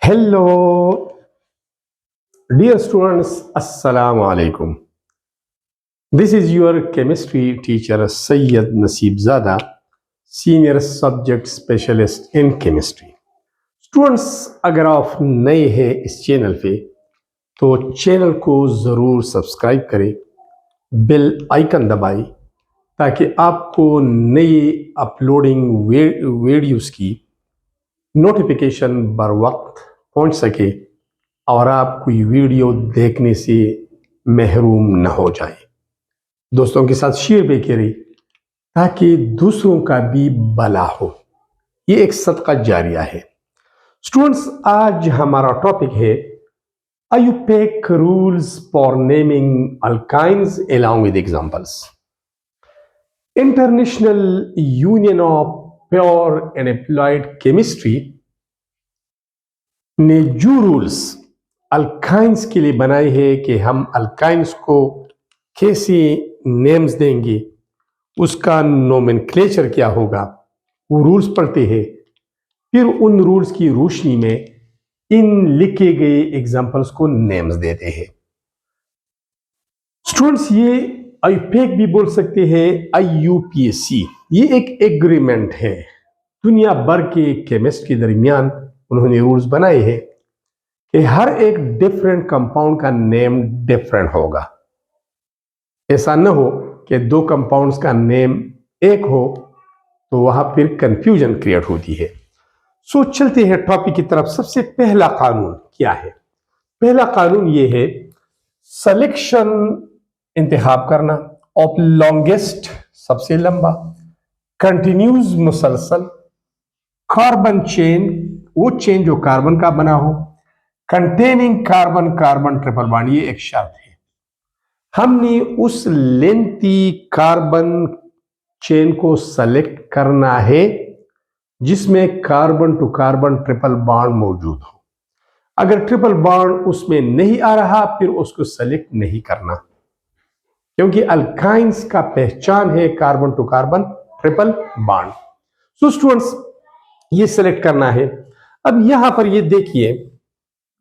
Hello, dear students, Assalamu alaikum. This is your chemistry teacher Sayyid Naseeb Zada, Senior Subject Specialist in Chemistry. Students, अगर आप नए हैं इस channel पे तो चैनल को ज़रूर सब्सक्राइब करें, बेल आइकन दबाएं ताकि आपको नए अपलोडिंग वीडियोस की नोटिफिकेशन बर वक्त पहुंच सके और आप कोई वीडियो देखने से महरूम न हो जाए। दोस्तों के साथ शेयर भी करें ताकि दूसरों का भी भला हो। ये एक सदका जारिया है। स्टूडेंट्स, आज हमारा टॉपिक है IUPAC rules for naming alkynes along with examples. International union of pure and applied chemistry ने जो रूल्स अल्काइंस के लिए बनाए हैं कि हम अल्काइंस को कैसे नेम्स देंगे, उसका नोमेनक्लेचर क्या होगा, वो रूल्स पढ़ते हैं। फिर उन रूल्स की रोशनी में इन लिखे गए एग्जाम्पल्स को नेम्स देते हैं। स्टूडेंट्स, ये IUPAC भी बोल सकते हैं, IUPAC ये एक एग्रीमेंट है दुनिया भर के केमिस्ट के दरमियान। उन्होंने रूल्स बनाए हैं कि हर एक डिफरेंट कंपाउंड का नेम डिफरेंट होगा। ऐसा न हो कि दो कंपाउंड्स का नेम एक हो तो वहां फिर कंफ्यूजन क्रिएट होती है। सो चलते हैं टॉपिक की तरफ। सबसे पहला कानून क्या है? पहला कानून ये है, सिलेक्शन इंतखाब करना ऑफ लॉन्गेस्ट सबसे लंबा, कंटिन्यूस मुसलसल, कार्बन चेन वो चेन जो कार्बन का बना हो, containing carbon carbon triple bond, ये एक शर्त है। हमने उस लेंथी कार्बन चेन को सेलेक्ट करना है जिसमें carbon to carbon triple bond मौजूद हो। अगर ट्रिपल बॉन्ड उसमें नहीं आ रहा फिर उसको सेलेक्ट नहीं करना, क्योंकि अल्काइंस का पहचान है carbon to carbon triple bond. So students, ये सेलेक्ट करना है। अब यहां पर ये देखिए,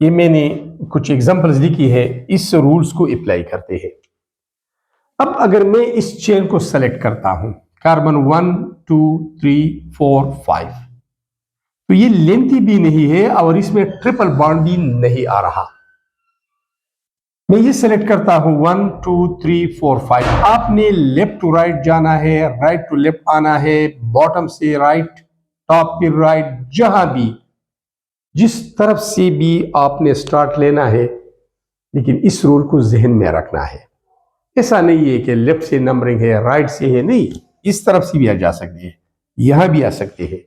ये मैंने कुछ एग्जांपल्स लिखी है, इस रूल्स को अप्लाई करते हैं। अब अगर मैं इस चेन को सेलेक्ट करता हूं, कार्बन 1 2 3 4 5, तो ये लेंथी भी नहीं है और इसमें ट्रिपल बॉन्ड भी नहीं आ रहा। मैं ये सेलेक्ट करता हूं 1 2 3 4 5। आपने लेफ्ट टू राइट जाना है, राइट टू लेफ्ट आना है, बॉटम से राइट, टॉप पे राइट, जहां भी जिस तरफ से भी आपने स्टार्ट लेना है, लेकिन इस रूल को जहन में रखना है। ऐसा नहीं है कि लेफ्ट से नंबरिंग है, राइट से है, नहीं, इस तरफ से भी आ जा सकती है, यहां भी आ सकते हैं,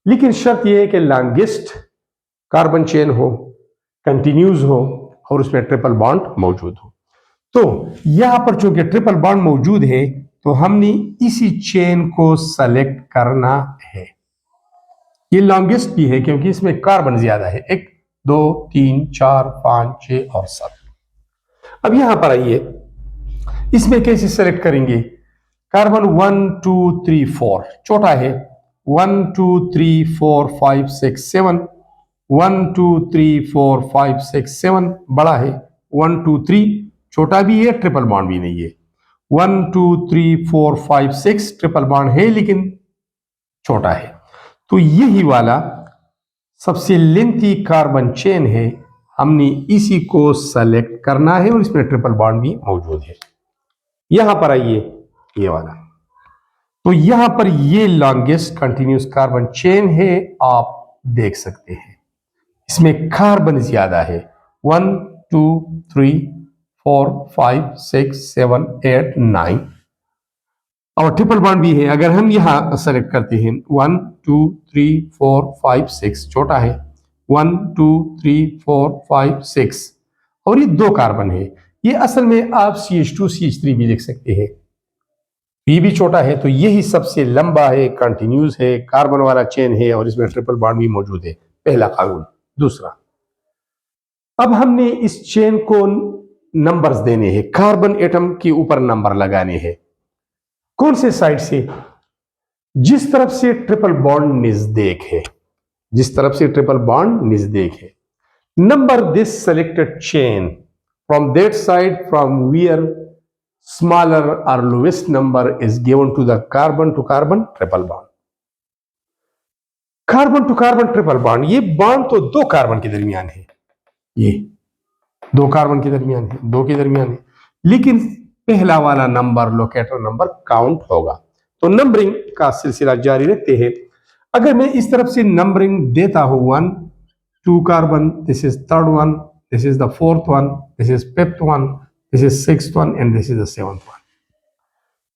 लेकिन शर्त यह है कि लॉन्गेस्ट कार्बन चेन हो, कंटिन्यूस हो और उसमें ट्रिपल बॉन्ड मौजूद हो। तो यहां पर चूंकि ट्रिपल बॉन्ड मौजूद है तो हमने इसी चेन को सेलेक्ट करना है। ये लॉन्गेस्ट भी है क्योंकि इसमें कार्बन ज्यादा है, 1 2 3 4 5 6 और 7। अब यहां पर आइए, इसमें कैसे सेलेक्ट करेंगे? कार्बन 1 2 3 4 छोटा है, 1 2 3 4 5 6 7, 1 2 3 4 5 6 7 बड़ा है, 1 2 3 छोटा भी है, ट्रिपल बॉन्ड भी नहीं है, 1 2 3 4 5 6 ट्रिपल बॉन्ड है लेकिन छोटा है। तो यही वाला सबसे लेंथी कार्बन चेन है, हमने इसी को सेलेक्ट करना है और इसमें ट्रिपल बॉन्ड भी मौजूद है। यहां पर आइए, ये वाला, तो यहां पर ये लॉन्गेस्ट कंटिन्यूस कार्बन चेन है, आप देख सकते हैं इसमें कार्बन ज्यादा है, 1 2 3 4 5 6 7 8 9 और ट्रिपल बॉन्ड भी है। अगर हम यहां सेलेक्ट करते हैं 1 2 3 4 5 6, छोटा है, 1 2 3 4 5 6 और ये 2 कार्बन है। ये असल में आप CH2 CH3 भी लिख सकते हैं, ये भी छोटा है। तो यही सबसे लंबा है, कंटिन्यूस है, कार्बन वाला चेन है और इसमें ट्रिपल बॉन्ड भी मौजूद है। पहला कानून। दूसरा, अब हमने इस चेन को नंबर्स देने हैं, कार्बन एटम के ऊपर नंबर लगाने हैं। कौन से साइड से? जिस तरफ से ट्रिपल बॉन्ड नजदीक है, जिस तरफ से ट्रिपल बॉन्ड नजदीक है। Number this selected chain from that side from where smaller or lowest number is given to the carbon to carbon triple bond. Carbon to carbon triple bond, ये bond तो दो कार्बन के दरमियान है, ये दो कार्बन के दरमियान है, दो के दरमियान है, लेकिन पहला वाला नंबर लोकेटर नंबर काउंट होगा। तो नंबरिंग का सिलसिला जारी रखते हैं। अगर मैं इस तरफ से नंबरिंग देता हूं 1 2 carbon, this is third one, this is the fourth one, this is fifth one, this is sixth one and this is the seventh one.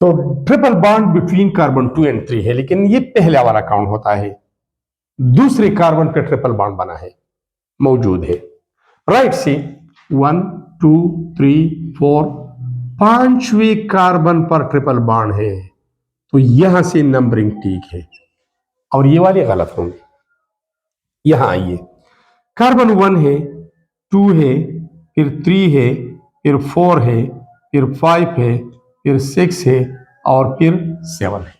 तो triple bond between carbon 2 and 3 है, लेकिन ये पहला वाला काउंट होता है। दूसरे कार्बन पे ट्रिपल बॉन्ड बना है, मौजूद है। राइट से 1 2 3 4 पांचवें कार्बन पर ट्रिपल बॉन्ड है, तो यहां से नंबरिंग ठीक है और ये वाले गलत होंगे। यहां आइए, कार्बन 1 है, 2 है, फिर 3 है, फिर 4 है, फिर 5 है, फिर 6 है और फिर 7 है।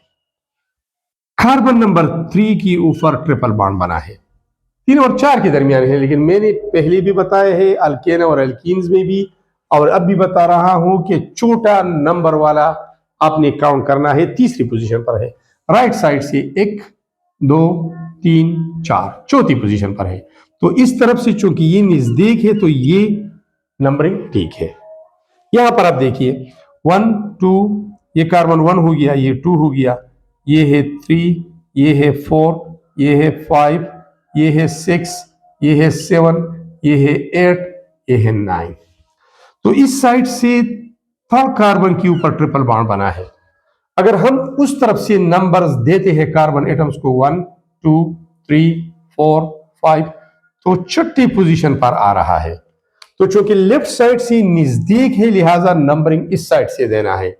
कार्बन नंबर 3 की ऊपर ट्रिपल बॉन्ड बना है, 3 और 4 के दरमियान है, लेकिन मैंने पहले भी बताया है अल्केन और एल्कीन्स में भी, और अब भी बता रहा हूं कि छोटा नंबर वाला आपने काउंट करना है, तीसरी पोजीशन पर है। राइट साइड से 1 2 3 4 चौथी पोजीशन पर है। तो इस तरफ से चूंकि ये नजदीक है तो ये नंबरिंग ठीक है। यहां पर आप देखिए 1 2, ये कार्बन 1 हो गया, ये 2 हो गया, ये है 3, ये है 4, ये है 5, ये है 6, ये है 7, ये है 8, ये है 9। तो इस साइड से थर्ड कार्बन के ऊपर ट्रिपल बॉन्ड बना है। अगर हम उस तरफ से नंबर्स देते हैं कार्बन एटम्स को 1 2 3 4 5, तो छठी पोजीशन पर आ रहा है। तो चूंकि लेफ्ट साइड से नजदीक है, लिहाजा नंबरिंग इस साइड से देना है।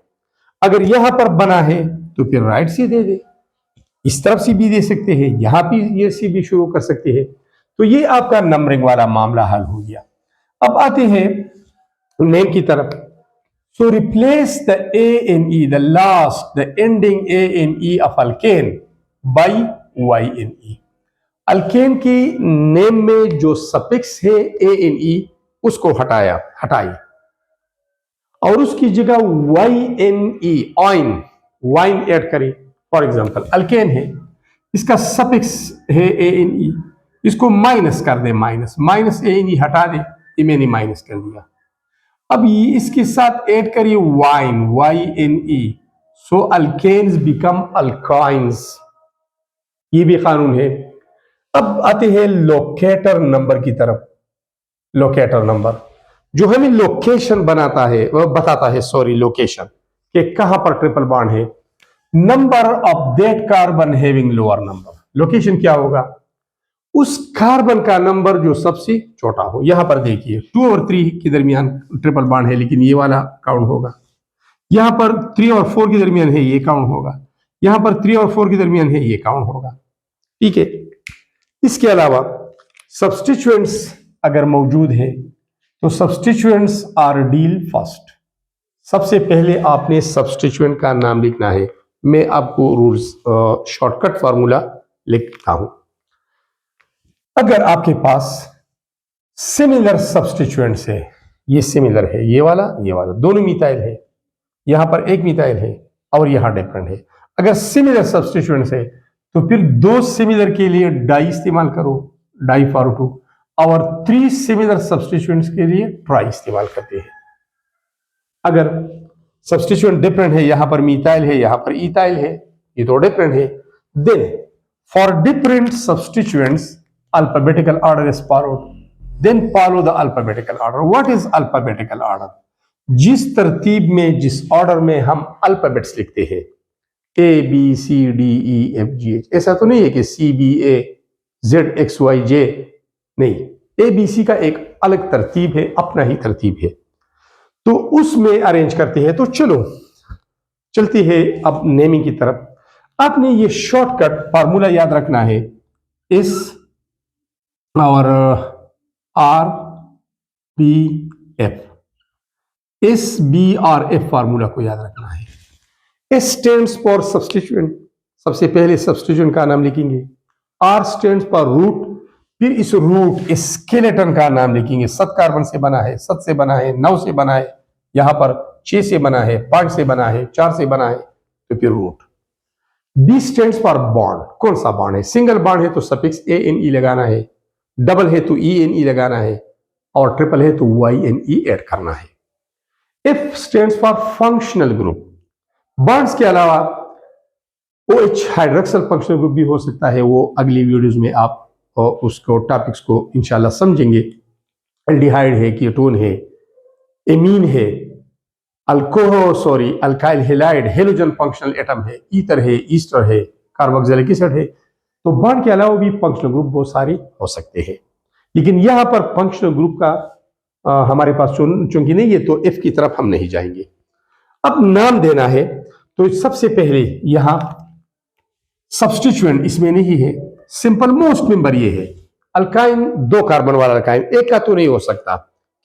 अगर यहां पर बना है तो फिर राइट से दे दे, इस तरफ से भी दे सकते हैं, यहां भी ये से भी शुरू कर सकते हैं। तो ये आपका नंबरिंग वाला मामला हल हो गया। अब आते हैं नेम की तरफ। So replace the A N E, the last, the ending A N E of alkane by Y N E. Alkane की नेम में जो सफिक्स है ए एन ई, उसको हटाइए और उसकी जगह वाई एन ई, ऑइन, वाइन ऐड करें। फॉर एग्जाम्पल अल्केन है, इसका सफिक्स है ए एन ई, इसको माइनस कर दे, माइनस ए एन ई हटा दे, ये मैंने माइनस कर दिया। अब ये इसके साथ ऐड करिए वाइन, वाई एन ई, सो अल्केन्स बिकम अल्काइंस, ये भी कानून है। अब आते हैं लोकेटर नंबर की तरफ। लोकेटर नंबर जो हमें लोकेशन बनाता है, वह बताता है, सॉरी लोकेशन, कि कहां पर ट्रिपल बॉन्ड है। Number of that carbon having lower number, location क्या होगा, उस कार्बन का नंबर जो सबसे छोटा हो। यहां पर देखिए 2 और 3 के दरमियान ट्रिपल बॉन्ड है, लेकिन ये वाला काउंट होगा। यहां पर 3 और 4 के दरमियान है, ये काउंट होगा। यहां पर 3 और 4 के दरमियान है, ये काउंट होगा। ठीक है। इसके अलावा सब्स्टिट्यूएंट्स अगर मौजूद है तो सब्स्टिट्यूएंट्स आर डील फर्स्ट। सबसे पहले आपने सब्स्टिट्यूएंट का नाम लिखना है। मैं आपको रूल्स शॉर्टकट फार्मूला लिखता हूं। अगर आपके पास सिमिलर सब्स्टिट्यूएंट्स है, ये सिमिलर है, ये वाला दोनों मिथाइल है, यहां पर एक मिथाइल है और यहां डिफरेंट है। अगर सिमिलर सब्स्टिट्यूएंट्स है तो फिर 2 सिमिलर के लिए डाई इस्तेमाल करो, डाई फॉर 2, और 3 सिमिलर सब्स्टिट्यूएंट्स के लिए ट्राई इस्तेमाल करते हैं। अगर सब्स्टिट्यूएंट डिफरेंट है, यहां पर मिथाइल है, यहां पर इथाइल है, ये तो डिफरेंट है, then for different substituents alphabetical order is followed, then follow the alphabetical order. What is alphabetical order? जिस तरतीब में, जिस ऑर्डर में हम अल्फाबेट्स लिखते हैं, A B C D E F G H, ऐसा तो नहीं है कि C B A Z X Y J, नहीं, ए बी सी का एक अलग तरतीब है, अपना ही तरतीब है, तो उसमें अरेंज करते हैं। तो चलो चलती है अब नेमिंग की तरफ। आपने ये शॉर्टकट फार्मूला याद रखना है, इस और R B F, S B R F formula को याद रखना है। एस स्टैंड्स फॉर सब्स्टिट्यूएंट, सबसे पहले सब्स्टिट्यूएंट का नाम लिखेंगे। आर स्टैंड्स फॉर रूट, फिर इस रूट स्केलेटन का नाम लिखेंगे। 7 कार्बन से बना है, 7 से बना है, 9 से बना है, यहां पर 6 से बना है, 5 से बना है, 4 से बना है, तो फिर root. B stands for bond. कौन सा बॉन्ड है? सिंगल बॉन्ड है तो सफिक्स ANE लगाना है, डबल है तो ENE लगाना है, और ट्रिपल है तो YNE ऐड करना है। F stands for functional group. Bonds के अलावा OH हाइड्रोक्सिल फंक्शनल ग्रुप भी हो सकता है, वो अगली वीडियोज में आप उसको टॉपिक्स को इंशाल्लाह समझेंगे। एल्डिहाइड है, कीटोन है, एमीन है, alkyl halide, halogen functional atom है, ईथर है, ईस्टर है, कार्बोक्सिलिक एसिड है। तो बॉन्ड के अलावा भी फंक्शनल ग्रुप बहुत सारे हो सकते हैं, लेकिन यहां पर फंक्शनल ग्रुप का हमारे पास चूंकि नहीं है, तो F की तरफ हम नहीं जाएंगे। अब नाम देना है, तो सबसे पहले यहां सब्स्टिट्यूएंट इसमें नहीं है, सिंपल मोस्ट मेंबर ये है। अल्काइन 2 कार्बन वाला अल्काइन, एक का तो नहीं हो सकता,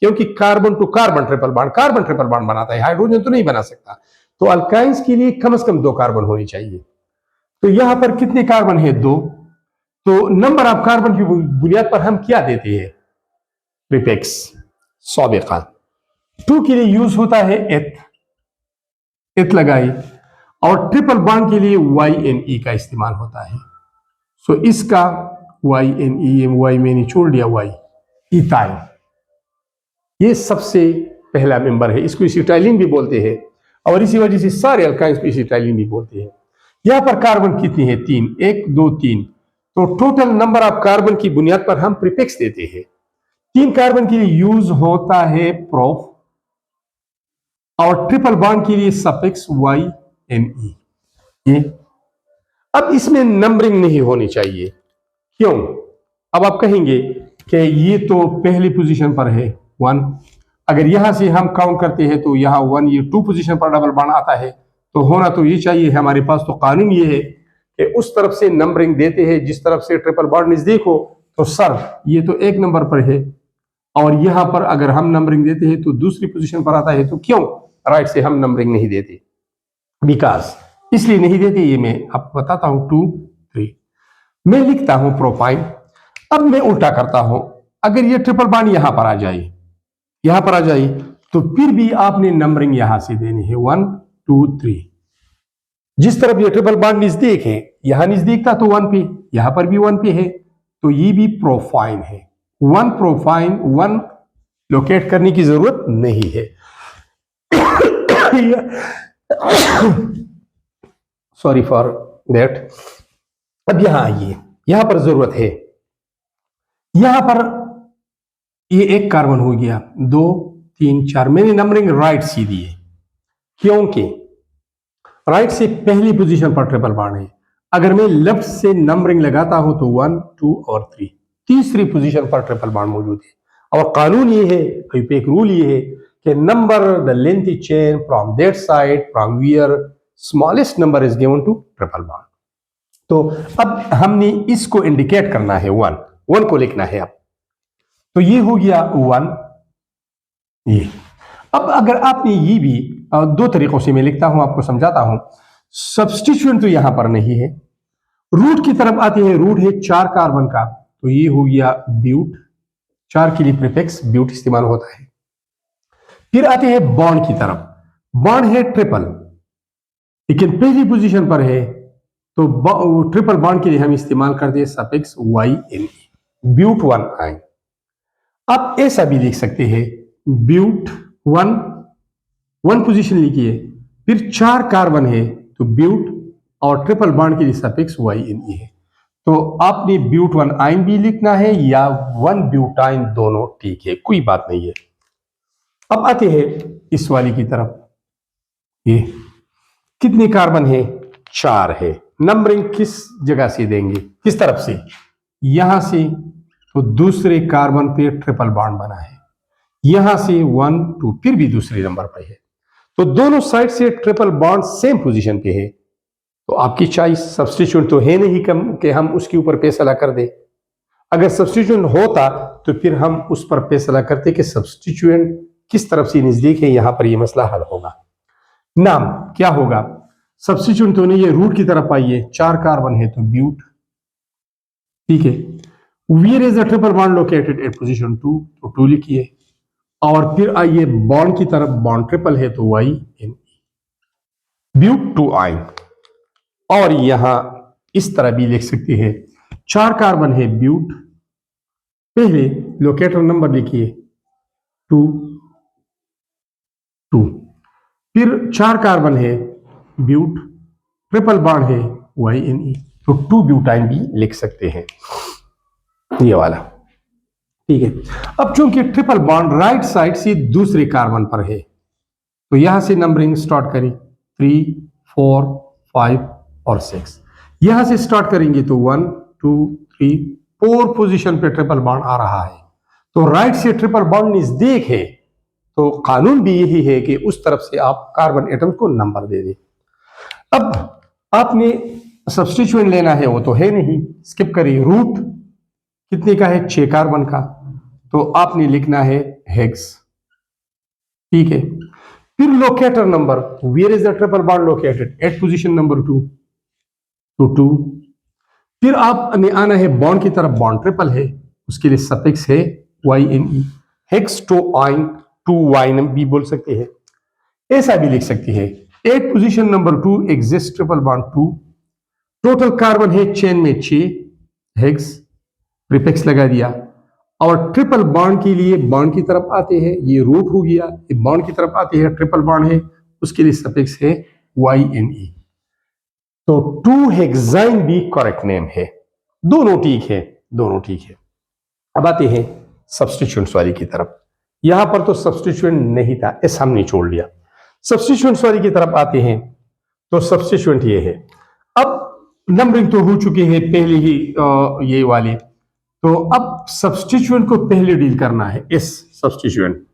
क्योंकि carbon to carbon triple bond बनाता है, हाइड्रोजन तो नहीं बना सकता। तो अल्काइंस के लिए कम से कम 2 कार्बन होनी चाहिए। तो यहां पर कितने कार्बन है? 2। तो नंबर ऑफ कार्बन की बुनियाद पर हम क्या देते हैं? प्रीफिक्स साबिका। 2 के लिए यूज होता है एथ लगाई, और ट्रिपल बॉन्ड के लिए YNE का इस्तेमाल होता है। सो इसका YNE, Y में निचोड़ दिया, Y इथाइल, ये सबसे पहला मेंबर है। इसको एसिटाइलिन भी बोलते हैं, और इसी वजह से सारे अल्काइंस को एसिटाइलिन भी बोलते हैं। यहां पर कार्बन कितनी है? 3, 1 2 3। तो टोटल नंबर ऑफ कार्बन की बुनियाद पर हम प्रीफिक्स देते हैं। 3 कार्बन के लिए यूज होता है प्रोफ, और ट्रिपल बॉन्ड के लिए सफिक्स YNE। ये अब इसमें नंबरिंग नहीं होनी चाहिए। क्यों? अब आप कहेंगे कि ये तो पहली पोजीशन पर है 1, अगर यहां से हम काउंट करते हैं तो यहां 1, ये 2 पोजीशन पर डबल बॉन्ड आता है, तो होना तो ये चाहिए हमारे पास। तो कानून ये है कि उस तरफ से नंबरिंग देते हैं जिस तरफ से ट्रिपल बॉन्ड नजदीक हो। तो सर ये तो 1 नंबर पर है, और यहां पर अगर हम नंबरिंग देते हैं तो दूसरी पोजीशन पर आता है। तो क्यों राइट से हम नंबरिंग नहीं देते? बिकॉज इसलिए नहीं देते, ये मैं आपको बताता हूं। 2 3 मैं लिखता हूं प्रोपाइन। अब मैं उल्टा करता हूं, अगर ये ट्रिपल बॉन्ड यहां पर आ जाए, तो फिर भी आपने नंबरिंग यहां से देनी है 1 2 3। जिस तरफ ये ट्रिपल बॉन्ड नजदीक है, यहां नजदीक था तो 1 पे, यहां पर भी 1 पे है, तो ये भी प्रोफाइन है। 1 प्रोफाइन 1 लोकेट करने की जरूरत नहीं है। Sorry for that. अब यहां आइए, यहां पर जरूरत है, यहां पर ये 1 कार्बन हो गया, 2 3 4। मैंने नंबरिंग राइट से दी है, क्योंकि राइट से पहली पोजीशन पर ट्रिपल बॉन्ड है। अगर मैं लेफ्ट से नंबरिंग लगाता हूं तो 1 2 और 3, तीसरी पोजीशन पर ट्रिपल बॉन्ड मौजूद है। और कानून ये है, एक रूल ये है कि number the length chain from that side from where smallest number is given to triple bond. तो अब हमने इसको इंडिकेट करना है, 1 को लिखना है। अब तो ये हो गया 1 ये। अब अगर आपने ये भी 2 तरीकों से मैं लिखता हूं, आपको समझाता हूं। सब्स्टिट्यूएंट तो यहां पर नहीं है, रूट की तरफ आते हैं। रूट है 4 कार्बन का, तो ये हो गया ब्यूट। 4 के लिए प्रीफिक्स ब्यूट इस्तेमाल होता है। फिर आते हैं बॉन्ड की तरफ। बॉन्ड है ट्रिपल, लेकिन पहली पोजीशन पर है, तो ट्रिपल बॉन्ड के लिए हम इस्तेमाल करते हैं सफिक्स YNE, ब्यूट 1 आइन। आप ऐसा भी लिख सकते हैं, ब्यूट 1 पोजीशन लिखिए, फिर 4 कार्बन है तो ब्यूट, और ट्रिपल बॉन्ड के लिए सफिक्स YNE है। तो आपने ब्यूट 1 आइन भी लिखना है या 1 ब्यूटाइन, दोनों ठीक है, कोई बात नहीं है। अब आते हैं इस वाली की तरफ। ये कितने कार्बन है? 4 है। नंबरिंग किस जगह से देंगे, किस तरफ से? यहां से, तो दूसरे कार्बन पे ट्रिपल बॉन्ड बना है, यहां से 1 2, फिर भी दूसरे नंबर पर है। तो दोनों साइड से ट्रिपल बॉन्ड सेम पोजीशन पे है। तो आपकी चॉइस, सब्स्टिट्यूएंट तो है नहीं कम कि हम उसके ऊपर फैसला कर दे। अगर सब्स्टिट्यूएंट होता तो फिर हम उस पर फैसला करते कि सब्स्टिट्यूएंट किस तरफ से नजदीक है, यहां पर यह मसला हल होगा। नाम क्या होगा? सब्स्टिट्यूएंट तो नहीं है, रूट की तरफ आइए, 4 कार्बन है तो ब्यूट, ठीक है। Where is the triple bond located at position 2, तो 2 लिखिए। और फिर आइए बॉन्ड की तरफ, बॉन्ड ट्रिपल है तो वाई एन ब्यूट 2 आइन। और यहां इस तरह भी लिख सकते हैं, 4 कार्बन है ब्यूट, पहले लोकेटर नंबर लिखिए 2 2, फिर 4 कार्बन है ब्यूट, ट्रिपल बॉन्ड है वाई एन ई, तो 2 ब्यूटाइन भी लिख सकते हैं, ये वाला। ठीक है। अब चूंकि ट्रिपल बॉन्ड राइट साइड से दूसरे कार्बन पर है, तो यहां से नंबरिंग स्टार्ट करें 3 4 5 और 6। यहां से स्टार्ट करेंगे तो 1 2 3 4 पोजीशन पे ट्रिपल बॉन्ड आ रहा है, तो राइट से ट्रिपल बॉन्ड नजदीक है, तो कानून भी यही है कि उस तरफ से आप कार्बन एटम को नंबर दे दें। अब आपने सब्स्टिट्यूएंट लेना है, वो तो है नहीं, स्किप करिए। रूट कितने का है? 6 कार्बन का, तो आपने लिखना है हेक्स। ठीक है। फिर locator number, where is the triple bond located at position number 2, तो 2। फिर आपने आना है बॉन्ड की तरफ, बॉन्ड ट्रिपल है, उसके लिए सफिक्स है Y N E, hex two yne, 2 wine भी बोल सकते हैं, ऐसा भी लिख सकते हैं। At position number 2 exist triple bond 2, total carbon है चेन में 6, हेक्स प्रीफिक्स लगा दिया। और ट्रिपल बॉन्ड के लिए बॉन्ड की तरफ आते हैं, ये रूट हो गया, ये बॉन्ड की तरफ आते हैं, ट्रिपल बॉन्ड है, उसके लिए सफिक्स है वाई एन ई, तो 2 हेक्साइन भी करेक्ट नेम है। दोनों ठीक है, दोनों ठीक है। अब आते हैं सब्स्टिट्यूएंट्स वाली की तरफ। यहां पर तो सब्स्टिट्यूएंट नहीं था, इस हमने छोड़ लिया। सब्स्टिट्यूएंट्स वाली की तरफ आते हैं, तो सब्स्टिट्यूएंट ये है। अब नंबरिंग तो हो चुके हैं पहले ही ये वाले, तो अब सब्स्टिट्यूएंट को पहले डील करना है। इस सब्स्टिट्यूएंट,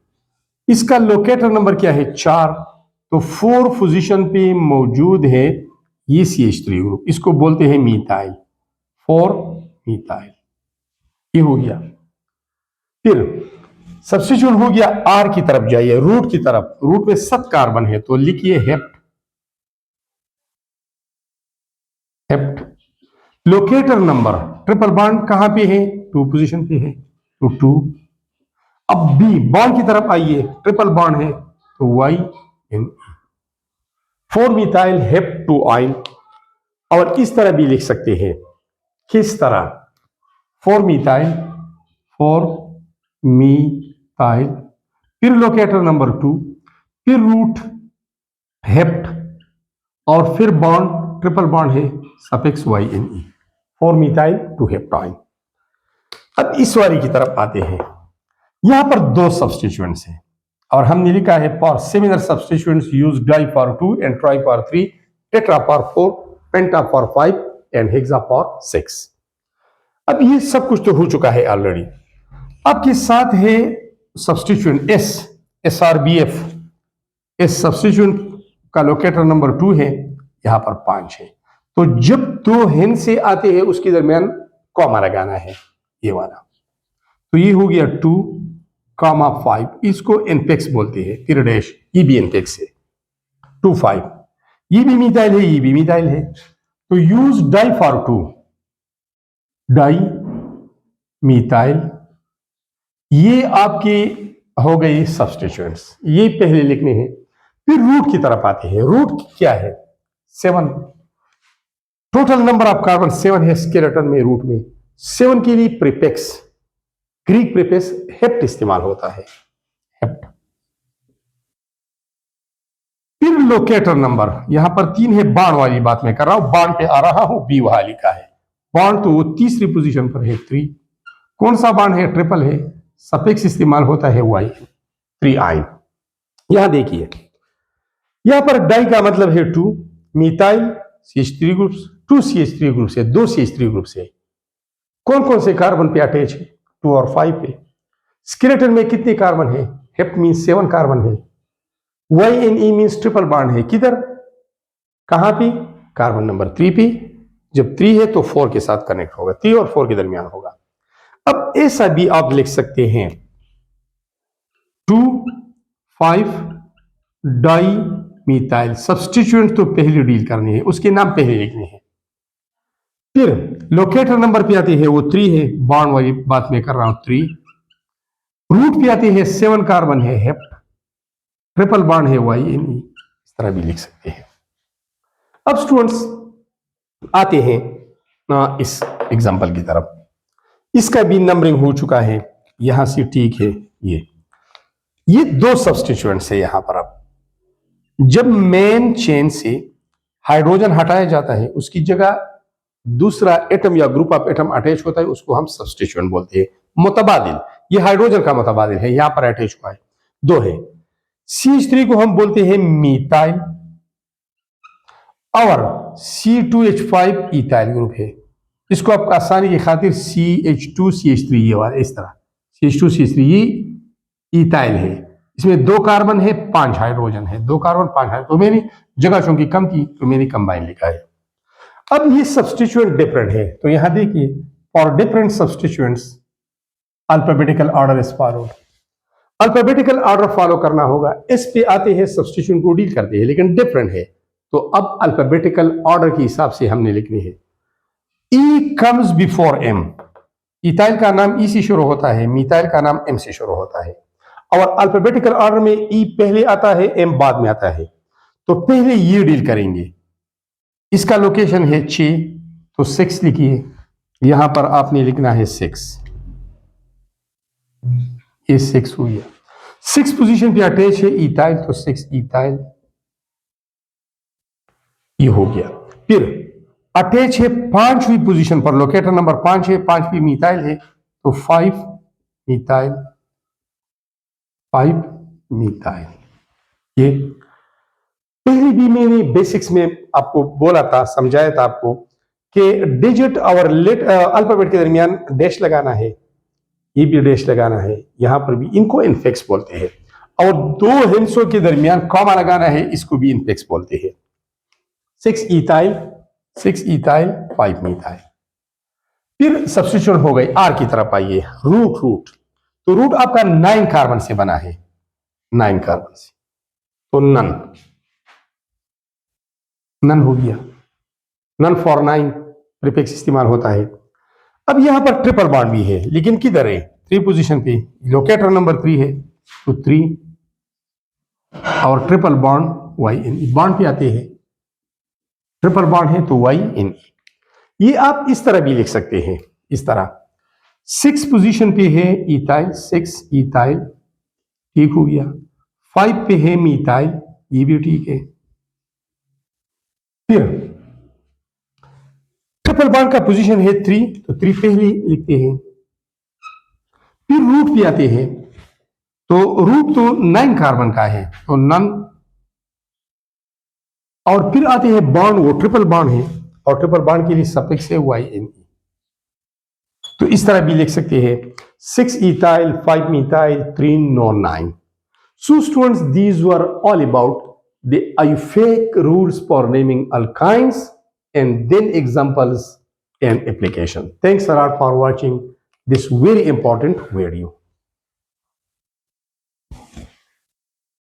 इसका लोकेटर नंबर क्या है? 4, तो 4 पोजीशन पे मौजूद है ये CH3 ग्रुप, इसको बोलते हैं मीथाइल, 4 मीथाइल, ये हो गया। फिर सब्स्टिट्यूट हो गया, आर की तरफ जाइए, रूट की तरफ, रूट में 7 कार्बन है, तो लिखिए hept, hept. Locator number, triple bond कहां पे है? 2 पोजीशन पे है, तो 2। अब बी बॉन्ड की तरफ आइए, ट्रिपल बॉन्ड है, तो वाई एन, 4 मिथाइल हेप 2 आइन। और इस तरह भी लिख सकते हैं, किस तरह? 4 मिथाइल, 4 मिथाइल, फिर लोकेटर नंबर 2, फिर रूट हेप्ट, और फिर बॉन्ड ट्रिपल बॉन्ड है, suffix Y N E, 4 methyl 2 heptyne. अब इस वाली की तरफ आते हैं, यहां पर 2 सब्स्टिट्यूएंट्स हैं, और हमने लिखा है for similar substituents use di for 2 and tri for 3, tetra for 4, penta for 5 and hexa for 6। अब ये सब कुछ तो हो चुका है ऑलरेडी। आपके साथ है सब्स्टिट्यूएंट एस, SRBF, इस सब्स्टिट्यूएंट का लोकेटर नंबर 2 है, यहां पर 5 है, तो जब 2 हेन से आते हैं उसके दरमियान कॉमा लगाना है, ये वाला। तो ये हो गया 2, 5, इसको एनपेक्स बोलते हैं, फिर डैश, ये भी एनपेक्स है, 2 5, ये भी मिथाइल है, ये भी मिथाइल है, तो use di for 2, di methyl, ये आपके हो गए सब्स्टिट्यूएंट्स, ये पहले लिखने हैं। फिर रूट की तरफ आते हैं, रूट क्या है? 7, टोटल नंबर ऑफ कार्बन 7 है स्केलेटन में, रूट में 7 के लिए प्रीफिक्स, ग्रीक प्रीफिक्स हेप्ट इस्तेमाल होता है, हेप्ट। फिर लोकेटर नंबर, यहां पर 3 है, बाण वाली बात मैं कर रहा हूं, बाण पे आ रहा हूं, बी वहां लिखा है, बाण तो वो तीसरी पोजीशन पर है, 3। कौन सा बाण है? ट्रिपल है, सफिक्स इस्तेमाल होता है वाई, 3 आइन। यहां देखिए, यहां पर डाई का मतलब है 2, methyl CH3 group, 2 CH3 group से, 2 CH3 ग्रुप से कौन कौन से कार्बन पे अटैच है? 2 और 5 पे। स्केलेटन में कितने कार्बन है? हेप्ट मीन्स 7 कार्बन है, YNE मीन्स ट्रिपल बॉन्ड है, किधर, कहां पे? कार्बन नंबर 3 पे। जब 3 है तो 4 के साथ कनेक्ट होगा, 3 और 4 के दरमियान होगा। अब ऐसा भी आप लिख सकते हैं, 2 5 डाई मिथाइल। सब्स्टिट्यूएंट तो पहले डील करने हैं, उसके नाम पहले लिखने हैं, फिर लोकेटर नंबर पे आती है वो 3 है, बॉन्ड वाली बात मैं कर रहा हूं 3। रूट पे आती है 7 कार्बन है हेप, ट्रिपल बॉन्ड है YNE, इस तरह भी लिख सकते हैं। अब स्टूडेंट्स आते हैं इस एग्जांपल की तरफ। इसका भी नंबरिंग हो चुका है, यहां से ठीक है। ये 2 सब्स्टिट्यूएंट्स है यहां पर। अब जब मेन चेन से हाइड्रोजन हटाया जाता है, उसकी जगह दूसरा एटम या ग्रुप ऑफ एटम अटैच होता है, उसको हम सब्स्टिट्यूएंट बोलते हैं। मुतबादिल, ये हाइड्रोजन का मुतबादिल है, यहां पर अटैच हुआ है, 2 है। CH3 को हम बोलते हैं मीथाइल, और C2H5 इथाइल ग्रुप है। इसको आप आसानी की खातिर CH2CH3 ये वाला इस तरह CH2CH3 ये इथाइल है। इसमें 2 कार्बन है, 5 हाइड्रोजन है, 2 कार्बन 5 हाइड्रोजन। तो मैंने जगह चूंकि कम थी तो मैंने कंबाइन लिखा है। अब ये सब्स्टिट्यूएंट डिफरेंट है, तो यहां देखिए for different substituents alphabetical order is followed. Alphabetical order follow करना होगा। इस पे आते हैं सब्स्टिट्यूएंट को डील करते हैं, लेकिन डिफरेंट है, तो अब अल्फाबेटिकल ऑर्डर के हिसाब से हमने लिखनी है। E comes before M। Ethyl का नाम E से शुरू होता है, मिथाइल का नाम M से शुरू होता है, और अल्फाबेटिकल ऑर्डर में E पहले आता है, M बाद में आता है। तो पहले ये डील करेंगे। इसका लोकेशन है 6, तो 6 लिखिए। यहां पर आपने लिखना है 6, ये 6 हो गया। 6 पोजीशन पे अटैच है इथाइल, तो 6 इथाइल ये हो गया। फिर अटैच है 5वीं पोजीशन पर, लोकेटर नंबर 5 है, 5वीं मिथाइल है, तो 5 मिथाइल, 5 मिथाइल। ये पहले भी मैंने बेसिक्स में आपको बोला था, समझाया था आपको कि डिजिट और अल्फाबेट के दरमियान डैश लगाना है, ये भी डैश लगाना है, यहां पर भी इनको इनफिक्स बोलते हैं, और 2 हिंसों के दरमियान कॉमा लगाना है, इसको भी इनफिक्स बोलते हैं। 6 इथाइल, 6 इथाइल, 5 मिथाइल। फिर सब्स्टिट्यूशन हो गई। आर की तरफ आइए, रूट। तो रूट आपका 9 कार्बन से बना है, 9 कार्बन से, तो नन हो गया। नन फॉर 9 प्रीफिक्स इस्तेमाल होता है। अब यहां पर ट्रिपल बॉन्ड भी है, लेकिन किधर है? 3 पोजीशन पे, लोकेटर नंबर 3 है, तो 3, और ट्रिपल बॉन्ड YNE बॉन्ड पे आते हैं। ट्रिपल बॉन्ड है तो YNE। ये आप इस तरह भी लिख सकते हैं, इस तरह 6 पोजीशन पे है इथाइल, 6 इथाइल, ठीक हो गया। 5 पे है मिथाइल, ये भी ठीक है। फिर ट्रिपल बॉन्ड का पोजीशन है 3, तो 3 पहले लिखते हैं। फिर रूट पे आते हैं, तो रूट तो 9 कार्बन का है, तो नन, और फिर आते हैं बॉन्ड, वो ट्रिपल बॉन्ड है, और ट्रिपल बॉन्ड के लिए सफिक्स है YNE। तो इस तरह भी लिख सकते हैं 6 ethyl, 5 methyl, 3 non-9. So students, these were all about the IUPAC rules for naming alkynes and then examples and application. Thanks a lot for watching this very important video.